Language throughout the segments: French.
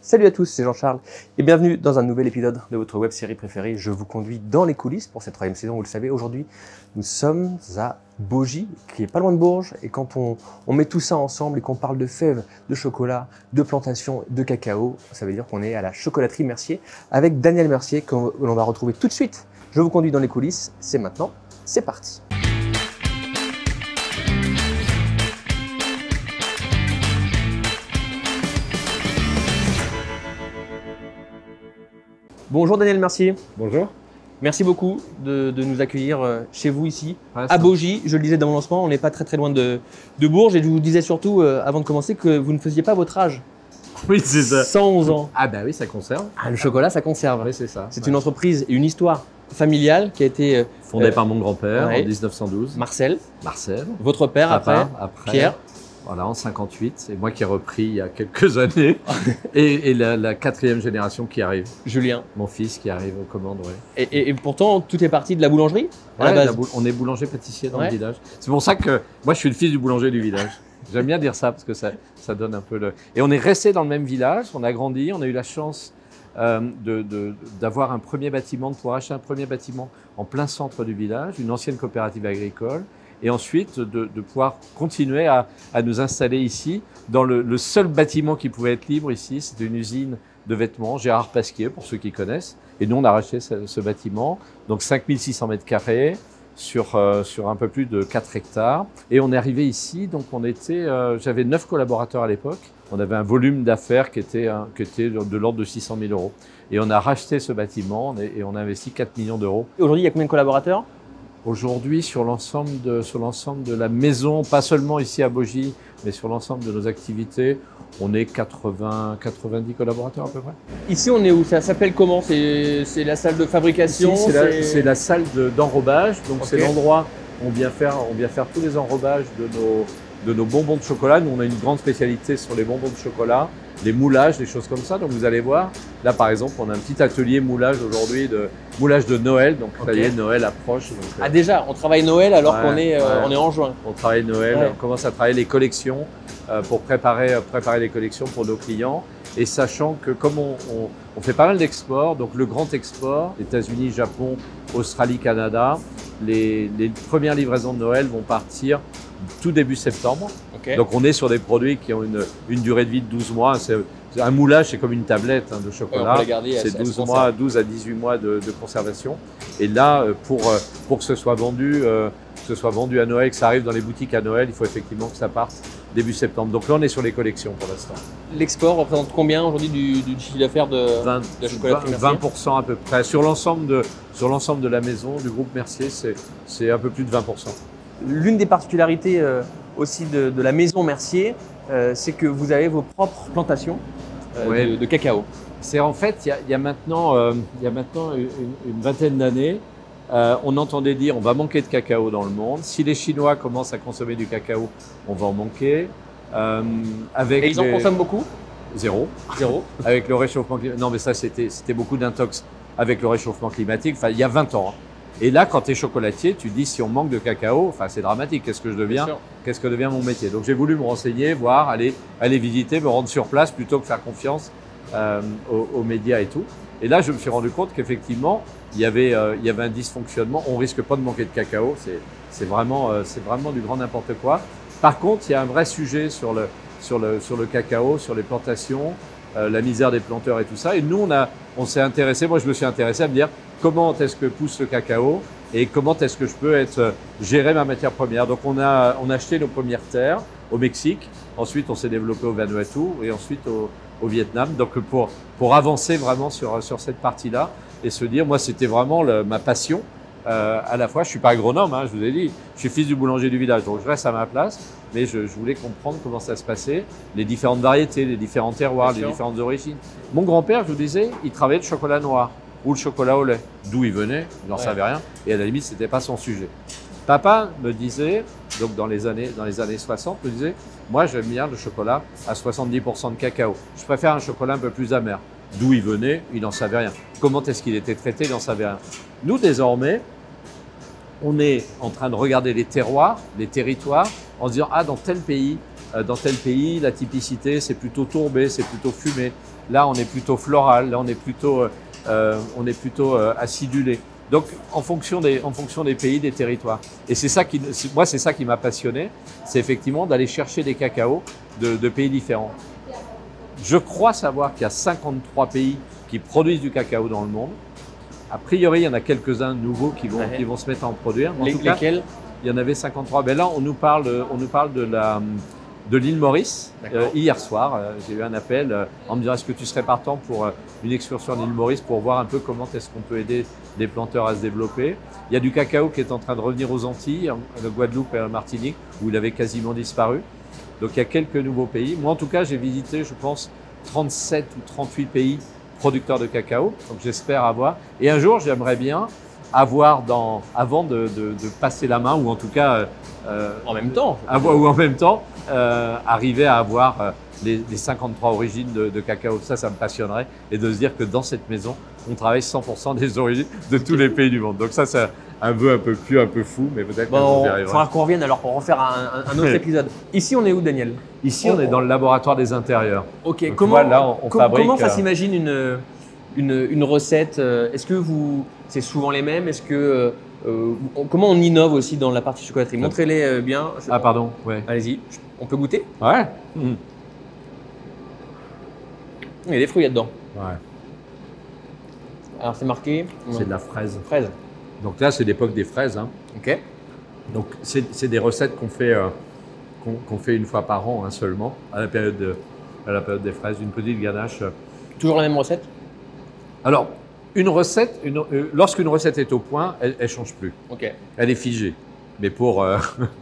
Salut à tous, c'est Jean-Charles et bienvenue dans un nouvel épisode de votre web-série préférée. Je vous conduis dans les coulisses pour cette troisième saison. Vous le savez, aujourd'hui, nous sommes à Baugy, qui est pas loin de Bourges. Et quand on met tout ça ensemble et qu'on parle de fèves, de chocolat, de plantation, de cacao, ça veut dire qu'on est à la chocolaterie Mercier avec Daniel Mercier, que l'on va retrouver tout de suite. Je vous conduis dans les coulisses, c'est maintenant, c'est parti. Bonjour Daniel Mercier. Bonjour. Merci beaucoup de nous accueillir chez vous ici, à Baugy. Je le disais dans mon lancement, on n'est pas très loin de Bourges. Et je vous disais surtout, avant de commencer, que vous ne faisiez pas votre âge. Oui, c'est ça. 111 ans. Ah bah oui, ça conserve. Ah, le chocolat, ça conserve. Oui, c'est ça. C'est une entreprise et une histoire familiale qui a été fondée par mon grand-père ouais. en 1912. Marcel. Votre père, papa, après Pierre. Voilà, en 58. C'est moi qui ai repris il y a quelques années. et la quatrième génération qui arrive. Julien. Mon fils qui arrive aux commandes, oui. Et pourtant, tout est parti de la boulangerie à la base. On est boulanger-pâtissier dans le village. C'est pour ça que moi, je suis le fils du boulanger du village. J'aime bien dire ça parce que ça donne un peu le... Et on est resté dans le même village, on a grandi, on a eu la chance d'avoir un premier bâtiment, de pouvoir acheter un premier bâtiment en plein centre du village, une ancienne coopérative agricole, et ensuite de pouvoir continuer à nous installer ici dans le seul bâtiment qui pouvait être libre ici. C'était une usine de vêtements, Gérard Pasquier, pour ceux qui connaissent. Et nous, on a racheté ce bâtiment, donc 5600 mètres carrés sur un peu plus de 4 hectares. Et on est arrivé ici, donc j'avais 9 collaborateurs à l'époque. On avait un volume d'affaires qui était de l'ordre de 600 000 euros. Et on a racheté ce bâtiment et on a investi 4 millions d'euros. Aujourd'hui, il y a combien de collaborateurs ? Aujourd'hui, sur l'ensemble de la maison, pas seulement ici à Baugy, mais sur l'ensemble de nos activités, on est 90 collaborateurs à peu près. Ici, on est où? Ça s'appelle comment? C'est la salle de fabrication? C'est la salle d'enrobage. Donc okay. C'est l'endroit où on vient faire tous les enrobages de nos bonbons de chocolat. Nous, on a une grande spécialité sur les bonbons de chocolat, les moulages, des choses comme ça. Donc vous allez voir, là par exemple, on a un petit atelier moulage aujourd'hui, moulage de Noël. Donc ça y est, Noël approche. Donc, déjà, on travaille Noël alors qu'on est en juin. On travaille Noël, on commence à travailler les collections pour préparer les collections pour nos clients. Et sachant que comme on fait pas mal d'exports, donc le grand export, États-Unis, Japon, Australie, Canada, les premières livraisons de Noël vont partir tout début septembre. Okay. Donc on est sur des produits qui ont une durée de vie de 12 mois. Un moulage, c'est comme une tablette de chocolat. C'est 12 à 18 mois de conservation. Et là, pour que ce soit vendu à Noël, que ça arrive dans les boutiques à Noël, il faut effectivement que ça parte début septembre. Donc là, on est sur les collections pour l'instant. L'export représente combien aujourd'hui du chiffre d'affaires de la chocolaterie Mercier? 20% à peu près. Sur l'ensemble de la maison, du groupe Mercier, c'est un peu plus de 20%. L'une des particularités aussi de la maison Mercier, c'est que vous avez vos propres plantations de cacao. C'est en fait, il y a maintenant une vingtaine d'années, on entendait dire on va manquer de cacao dans le monde. Si les Chinois commencent à consommer du cacao, on va en manquer. Et ils en consomment beaucoup? Zéro. Avec le réchauffement climatique. Non, mais ça, c'était beaucoup d'intox avec le réchauffement climatique, enfin, il y a 20 ans. Et là, quand tu es chocolatier, tu te dis si on manque de cacao, enfin, c'est dramatique. Qu'est-ce que je deviens? Qu'est-ce que devient mon métier? Donc, j'ai voulu me renseigner, voir, aller visiter, me rendre sur place plutôt que faire confiance aux médias et tout. Et là, je me suis rendu compte qu'effectivement, il y avait un dysfonctionnement. On risque pas de manquer de cacao. C'est vraiment du grand n'importe quoi. Par contre, il y a un vrai sujet sur le cacao, sur les plantations, la misère des planteurs et tout ça. Et nous, on s'est intéressé. Moi, je me suis intéressé à me dire comment est-ce que pousse le cacao et comment est-ce que je peux gérer ma matière première. Donc, on a acheté nos premières terres au Mexique. Ensuite, on s'est développé au Vanuatu et ensuite au Vietnam. Donc, pour avancer vraiment sur cette partie-là et se dire, moi, c'était vraiment ma passion. À la fois, je suis pas agronome, je vous ai dit, je suis fils du boulanger du village, donc je reste à ma place, mais je voulais comprendre comment ça se passait, les différentes variétés, les différents terroirs, les différentes origines. Mon grand-père, je vous disais, il travaillait le chocolat noir ou le chocolat au lait. D'où il venait, il n'en savait rien, et à la limite, c'était pas son sujet. Papa me disait, donc dans les années 60, me disait, moi j'aime bien le chocolat à 70% de cacao. Je préfère un chocolat un peu plus amer. D'où il venait, il n'en savait rien. Comment est-ce qu'il était traité, il n'en savait rien. Nous, désormais, on est en train de regarder les terroirs, les territoires, en se disant, ah, dans tel pays, la typicité, c'est plutôt tourbé, c'est plutôt fumé. Là, on est plutôt floral. Là, on est plutôt acidulé. Donc, en fonction des pays, des territoires. Et c'est ça moi, c'est ça qui m'a passionné, c'est effectivement d'aller chercher des cacaos de pays différents. Je crois savoir qu'il y a 53 pays qui produisent du cacao dans le monde. A priori, il y en a quelques-uns nouveaux qui vont se mettre à en produire. En tout cas, lesquels? Il y en avait 53. Ben là, on nous parle de l'île Maurice. Hier soir, j'ai eu un appel en me disant est-ce que tu serais partant pour une excursion à l'île Maurice pour voir un peu comment est-ce qu'on peut aider des planteurs à se développer. Il y a du cacao qui est en train de revenir aux Antilles, le Guadeloupe et la Martinique, où il avait quasiment disparu. Donc il y a quelques nouveaux pays. Moi, en tout cas, j'ai visité, je pense, 37 ou 38 pays producteurs de cacao. Donc j'espère avoir. Et un jour, j'aimerais bien avoir avant de passer la main, ou en tout cas En même temps. Arriver à avoir les 53 origines de cacao. Ça me passionnerait. Et de se dire que dans cette maison, on travaille 100% des origines de tous les pays du monde. Donc ça, c'est un vœu un peu fou, mais peut-être qu'on y arrivera. Il faudra qu'on revienne alors pour refaire un autre épisode. Ici, on est où, Daniel? Ici, on est dans le laboratoire des intérieurs. Ok, donc, comment, comment ça s'imagine une recette? Est-ce que c'est souvent les mêmes? Est-ce que comment on innove aussi dans la partie chocolaterie? Montrez-les bien. Ah pardon, ouais. Allez-y, on peut goûter? Ouais. Il y a des fruits là-dedans. Ouais. Alors c'est marqué. C'est de la fraise. Fraise. Donc là, c'est l'époque des fraises. Hein. Ok. Donc c'est des recettes qu'on fait une fois par an seulement, à la période des fraises, une petite ganache. Toujours la même recette? Alors, une recette, lorsqu'une recette est au point, elle ne change plus. Ok. Elle est figée. Mais pour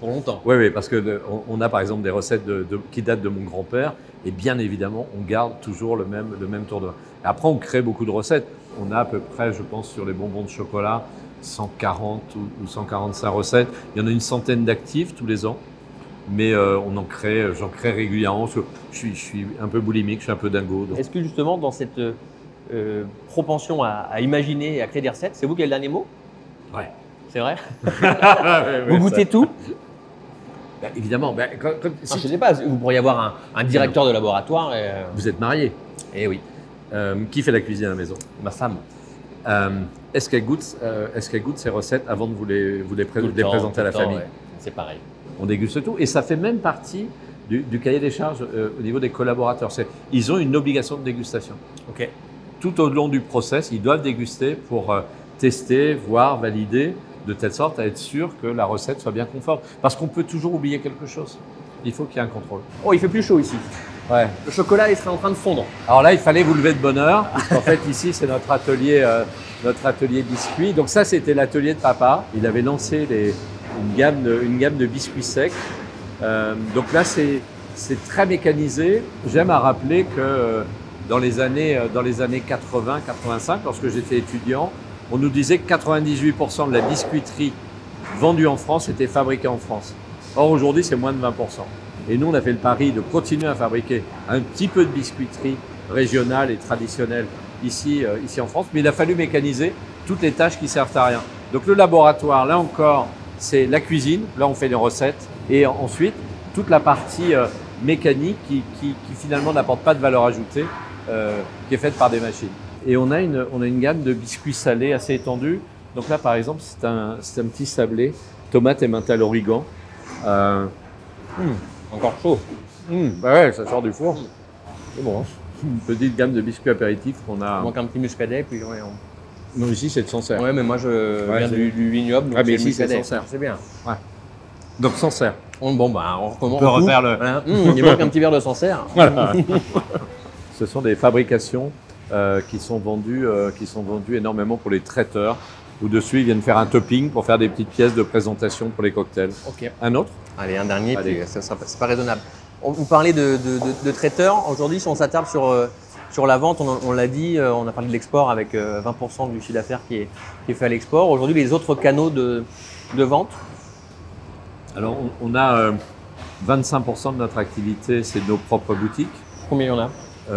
longtemps. Oui, parce que on a par exemple des recettes qui datent de mon grand-père, et bien évidemment, on garde toujours le même tour de main. Après, on crée beaucoup de recettes. On a à peu près, je pense, sur les bonbons de chocolat, 140 ou 145 recettes. Il y en a une centaine d'actifs tous les ans. Mais j'en crée régulièrement. Je suis un peu boulimique, je suis un peu dingo. Est-ce que justement, dans cette propension à imaginer et à créer des recettes, c'est vous qui avez le dernier mot? Ouais. C'est vrai? Oui, vous goûtez tout? Ben, évidemment. Ben, Je ne sais pas, vous pourriez avoir un directeur de laboratoire. Vous êtes marié? Eh oui. Qui fait la cuisine à la maison? Ma femme. Est-ce qu'elle goûte ces recettes avant de vous les présenter à la famille? Ouais. C'est pareil. On déguste tout. Et ça fait même partie du cahier des charges au niveau des collaborateurs. Ils ont une obligation de dégustation. Ok. Tout au long du process, ils doivent déguster pour tester, voir, valider, de telle sorte à être sûr que la recette soit bien conforme. Parce qu'on peut toujours oublier quelque chose. Il faut qu'il y ait un contrôle. Oh, il fait plus chaud ici. Ouais. Le chocolat, il serait en train de fondre. Alors là, il fallait vous lever de bonne heure. En fait, ici, c'est notre atelier biscuits. Donc ça, c'était l'atelier de papa. Il avait lancé une gamme de biscuits secs. Donc là, c'est très mécanisé. J'aime à rappeler que dans les années 80-85, lorsque j'étais étudiant, on nous disait que 98% de la biscuiterie vendue en France était fabriquée en France. Or, aujourd'hui, c'est moins de 20%. Et nous, on a fait le pari de continuer à fabriquer un petit peu de biscuiterie régionale et traditionnelle ici en France. Mais il a fallu mécaniser toutes les tâches qui servent à rien. Donc le laboratoire, là encore, c'est la cuisine. Là, on fait des recettes. Et ensuite, toute la partie mécanique qui finalement n'apporte pas de valeur ajoutée, qui est faite par des machines. Et on a une gamme de biscuits salés assez étendue. Donc là, par exemple, c'est un petit sablé, tomate et menthe à l'origan. Encore chaud. Bah ouais, ça sort du four. C'est bon. Hein. Une petite gamme de biscuits apéritifs qu'on a. Il manque un petit muscadet, puis ouais, Non, ici, c'est de Sancerre. Ouais, mais moi, je viens du vignoble. Ah, mais ici, c'est Sancerre. C'est bien. Ouais. Donc, Sancerre. Bon, bah, on recommence. On peut refaire le. Voilà. Il manque un petit verre de Sancerre. Voilà. Ce sont des fabrications qui sont vendues énormément pour les traiteurs. Où dessus, ils viennent faire un topping pour faire des petites pièces de présentation pour les cocktails. Ok. Un autre? Allez, un dernier, puis c'est pas raisonnable. Vous parlez de traiteurs. Aujourd'hui, si on s'attarde sur la vente, on l'a dit, on a parlé de l'export avec 20% du chiffre d'affaires qui est fait à l'export. Aujourd'hui, les autres canaux de vente? Alors, on a 25% de notre activité, c'est nos propres boutiques. Combien il y en a?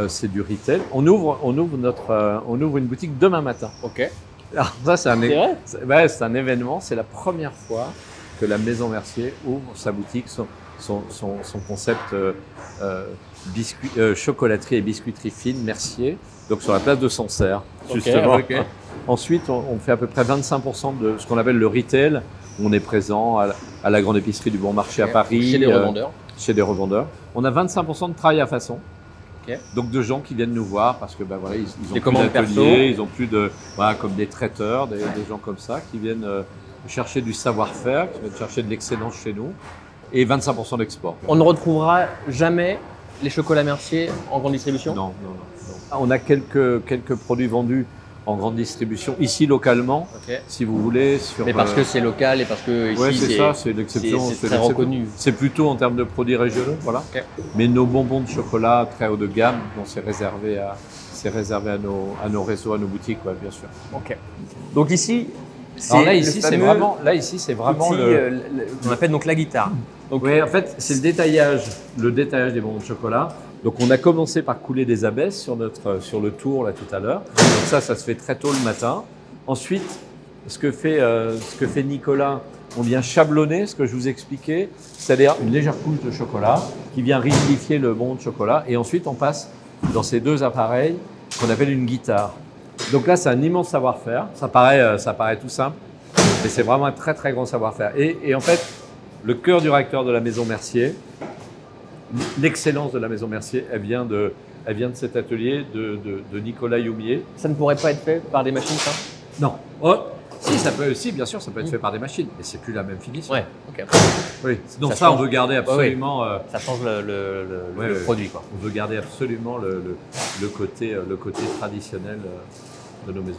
C'est du retail. On ouvre une boutique demain matin. Ok. Alors ça, c'est vrai? C'est un événement. C'est la première fois que la Maison Mercier ouvre sa boutique, son concept chocolaterie et biscuiterie fine, Mercier, donc sur la place de Sancerre, justement. Okay. Ensuite, on fait à peu près 25% de ce qu'on appelle le retail. On est présent à la grande épicerie du Bon Marché à Paris. Chez des revendeurs. Chez des revendeurs. On a 25% de travail à façon. Okay. Donc de gens qui viennent nous voir parce que voilà, ils ont plus d'ateliers, ils ont plus de comme des traiteurs, des gens comme ça qui viennent chercher du savoir-faire, qui viennent chercher de l'excellence chez nous, et 25% d'export. On ne retrouvera jamais les chocolats Mercier en grande distribution? Non. On a quelques produits vendus en grande distribution, ici localement, si vous voulez. Mais parce que c'est local et parce que ici c'est l'exception. C'est très reconnu. C'est plutôt en termes de produits régionaux, voilà. Okay. Mais nos bonbons de chocolat très haut de gamme, c'est réservé à nos réseaux, à nos boutiques, bien sûr. Ok. Donc ici, c'est vraiment on appelle donc la guitare. Donc, oui, en fait, c'est le détaillage des bonbons de chocolat. Donc, on a commencé par couler des abaisses sur le tour là tout à l'heure. Donc ça se fait très tôt le matin. Ensuite, ce que fait Nicolas, on vient chablonner, ce que je vous expliquais, c'est-à-dire une légère couche de chocolat qui vient rigidifier le bonbon de chocolat. Et ensuite, on passe dans ces deux appareils qu'on appelle une guitare. Donc là, c'est un immense savoir-faire. Ça paraît tout simple, mais c'est vraiment un très très grand savoir-faire. Et en fait, le cœur du réacteur de la maison Mercier, l'excellence de la maison Mercier, elle vient de cet atelier de Nicolas Youmier. Ça ne pourrait pas être fait par des machines, ça? Non. Si, bien sûr, ça peut être fait par des machines, mais c'est plus la même finition. Ouais, ok. Oui. Donc ça, on veut garder absolument. Ça change le produit, quoi. On veut garder absolument le côté traditionnel de nos maisons.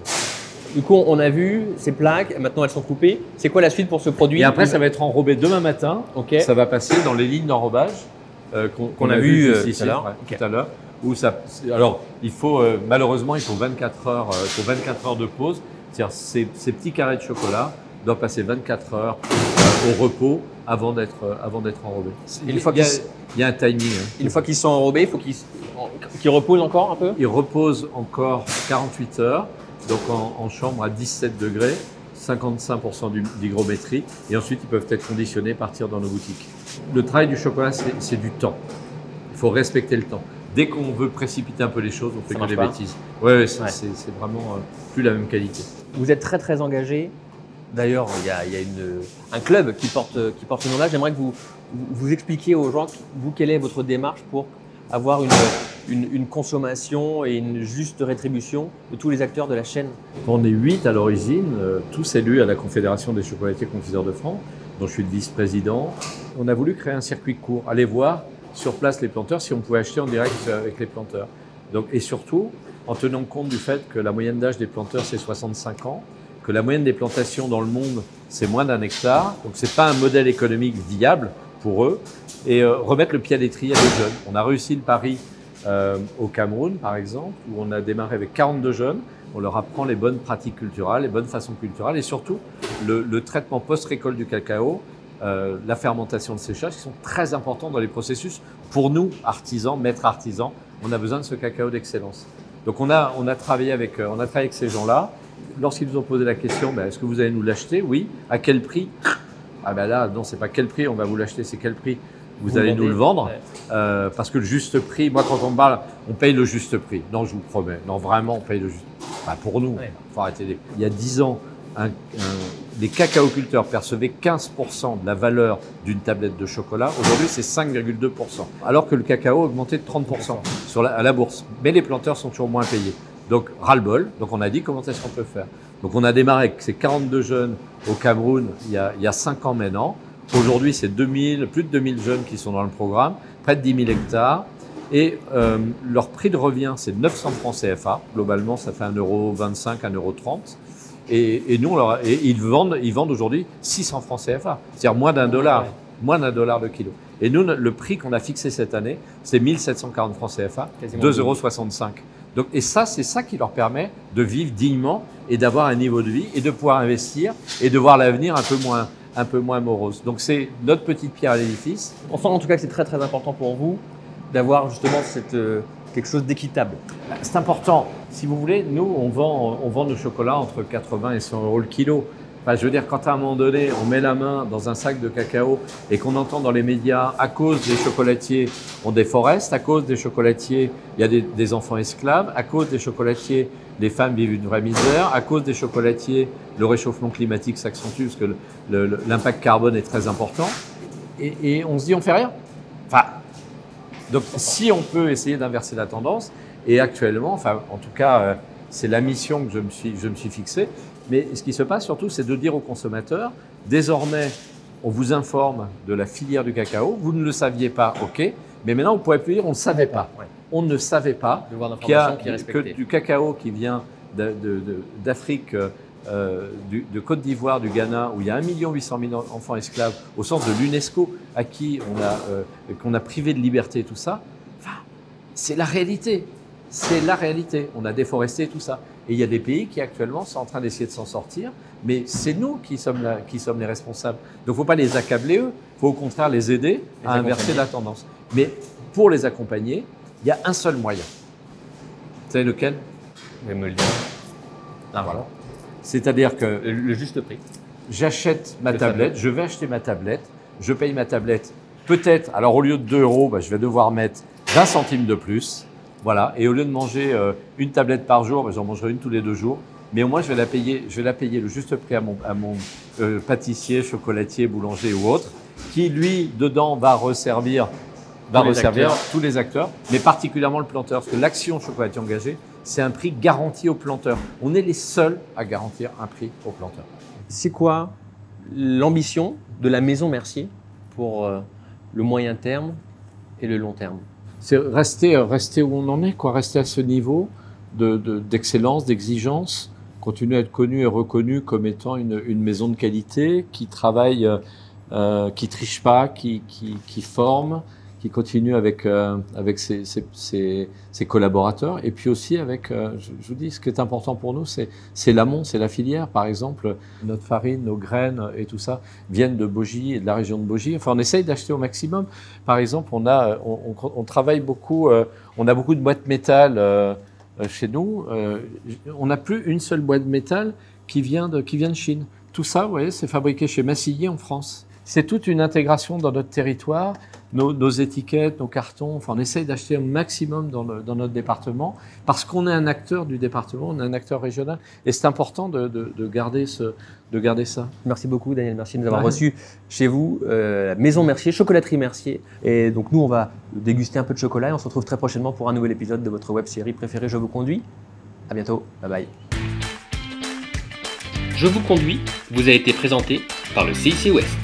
Du coup, on a vu ces plaques, maintenant elles sont coupées. C'est quoi la suite pour ce produit? Et après, ça va être enrobé demain matin. Okay. Ça va passer dans les lignes d'enrobage qu'on a vu ici, tout à l'heure. Alors, malheureusement, il faut 24 heures de pause. C'est-à-dire ces petits carrés de chocolat doivent passer 24 heures au repos avant d'être enrobés. Il y a un timing. Une fois qu'ils sont enrobés, il faut qu'ils reposent encore un peu? Ils reposent encore 48 heures. Donc en chambre à 17 degrés, 55% d'hygrométrie, et ensuite ils peuvent être conditionnés, partir dans nos boutiques. Le travail du chocolat, c'est du temps. Il faut respecter le temps. Dès qu'on veut précipiter un peu les choses, on fait que des bêtises. Ouais. C'est vraiment plus la même qualité. Vous êtes très très engagé. D'ailleurs, il y a un club qui porte ce nom-là. J'aimerais que vous expliquiez aux gens, quelle est votre démarche pour avoir une consommation et une juste rétribution de tous les acteurs de la chaîne. On est 8 à l'origine, tous élus à la Confédération des chocolatiers confiseurs de France, dont je suis le vice-président. On a voulu créer un circuit court, aller voir sur place les planteurs si on pouvait acheter en direct avec les planteurs. Et surtout, en tenant compte du fait que la moyenne d'âge des planteurs, c'est 65 ans, que la moyenne des plantations dans le monde, c'est moins d'1 hectare, donc ce n'est pas un modèle économique viable pour eux, et remettre le pied à l'étrier à des jeunes. On a réussi le pari au Cameroun, par exemple, où on a démarré avec 42 jeunes. On leur apprend les bonnes pratiques culturelles, les bonnes façons culturelles, et surtout le traitement post-récolte du cacao, la fermentation de séchage, qui sont très importants dans les processus. Pour nous, artisans, maîtres artisans, on a besoin de ce cacao d'excellence. Donc on a travaillé avec ces gens-là. Lorsqu'ils nous ont posé la question, est-ce que vous allez nous l'acheter? Oui. À quel prix? Là, non, c'est pas quel prix on va vous l'acheter, c'est quel prix vous allez nous le vendre. Parce que le juste prix, moi quand on me parle, on paye le juste prix. Non, je vous promets. Non, vraiment, on paye le juste prix. Pour nous, faut arrêter. Il y a 10 ans, les cacaoculteurs percevaient 15% de la valeur d'une tablette de chocolat. Aujourd'hui, c'est 5,2%. Alors que le cacao a augmenté de 30% à la bourse. Mais les planteurs sont toujours moins payés. Donc, ras-le-bol. Donc, on a dit comment est-ce qu'on peut faire. Donc, on a démarré avec ces 42 jeunes au Cameroun il y a 5 ans maintenant. Aujourd'hui, c'est plus de 2000 jeunes qui sont dans le programme, près de 10 000 hectares. Et leur prix de revient, c'est 900 francs CFA. Globalement, ça fait 1,25 €, 1,30 €. Et nous, ils vendent aujourd'hui 600 francs CFA, c'est-à-dire moins d'1 $, moins d'1 $ le kilo. Et nous, le prix qu'on a fixé cette année, c'est 1740 francs CFA, 2,65 €. Donc, et ça, c'est ça qui leur permet de vivre dignement et d'avoir un niveau de vie et de pouvoir investir et de voir l'avenir un peu moins morose. Donc, c'est notre petite pierre à l'édifice. On sent en tout cas que c'est très très important pour vous d'avoir justement quelque chose d'équitable. C'est important. Si vous voulez, nous, on vend nos chocolats entre 80 et 100 € le kilo. Enfin, je veux dire, quand à un moment donné, on met la main dans un sac de cacao et qu'on entend dans les médias, à cause des chocolatiers, on déforeste, à cause des chocolatiers, il y a des enfants esclaves, à cause des chocolatiers, les femmes vivent une vraie misère, à cause des chocolatiers, le réchauffement climatique s'accentue parce que l'impact carbone est très important. Et on se dit, on fait rien. Enfin, donc, si on peut essayer d'inverser la tendance, et actuellement, enfin, en tout cas, c'est la mission que je me suis fixée. Mais ce qui se passe surtout, c'est de dire aux consommateurs, désormais, on vous informe de la filière du cacao, vous ne le saviez pas, ok, mais maintenant, vous ne pourrez plus dire, on ne savait pas. Ouais. On ne savait pas qu'il y a du cacao qui vient d'Afrique, de Côte d'Ivoire, du Ghana, où il y a 1 800 000 enfants esclaves, au sens de l'UNESCO, à qui qu'on a privé de liberté et tout ça. Enfin, c'est la réalité. C'est la réalité. On a déforesté tout ça. Et il y a des pays qui actuellement sont en train d'essayer de s'en sortir, mais c'est nous qui sommes les responsables. Donc il ne faut pas les accabler eux, il faut au contraire les aider à inverser la tendance. Mais pour les accompagner, il y a un seul moyen. Vous savez lequel? Vous pouvez me le dire. Ah, voilà. C'est-à-dire que le juste prix. J'achète ma tablette, je vais acheter ma tablette, je paye ma tablette. Peut-être, alors au lieu de 2 €, bah, je vais devoir mettre 20 centimes de plus. Voilà. Et au lieu de manger une tablette par jour, bah, j'en mangerai une tous les 2 jours. Mais au moins, je vais la payer le juste prix à mon pâtissier, chocolatier, boulanger ou autre, qui lui, dedans, va resservir tous les acteurs, mais particulièrement le planteur. Parce que l'action chocolatier engagée, c'est un prix garanti au planteur. On est les seuls à garantir un prix au planteur. C'est quoi l'ambition de la Maison Mercier pour le moyen terme et le long terme? C'est rester où on en est, quoi. Rester à ce niveau d'excellence, d'exigence, continuer à être connu et reconnu comme étant une maison de qualité qui travaille, qui triche pas, qui forme, qui continue avec ses collaborateurs. Et puis aussi avec, je vous dis, ce qui est important pour nous, c'est l'amont, c'est la filière. Par exemple, notre farine, nos graines et tout ça viennent de Bogie et de la région de Bogie. Enfin, on essaye d'acheter au maximum. Par exemple, on travaille beaucoup, on a beaucoup de boîtes métal chez nous. On n'a plus une seule boîte de métal qui vient de Chine. Tout ça, vous voyez, c'est fabriqué chez Massillier en France. C'est toute une intégration dans notre territoire, nos étiquettes, nos cartons. Enfin, on essaye d'acheter un maximum dans notre département parce qu'on est un acteur du département, on est un acteur régional. Et c'est important de garder ça. Merci beaucoup, Daniel Mercier, de nous avoir reçus chez vous, la Maison Mercier, Chocolaterie Mercier. Et donc, nous, on va déguster un peu de chocolat et on se retrouve très prochainement pour un nouvel épisode de votre web-série préférée Je vous conduis. À bientôt. Bye bye. Je vous conduis vous a été présenté par le CIC Ouest.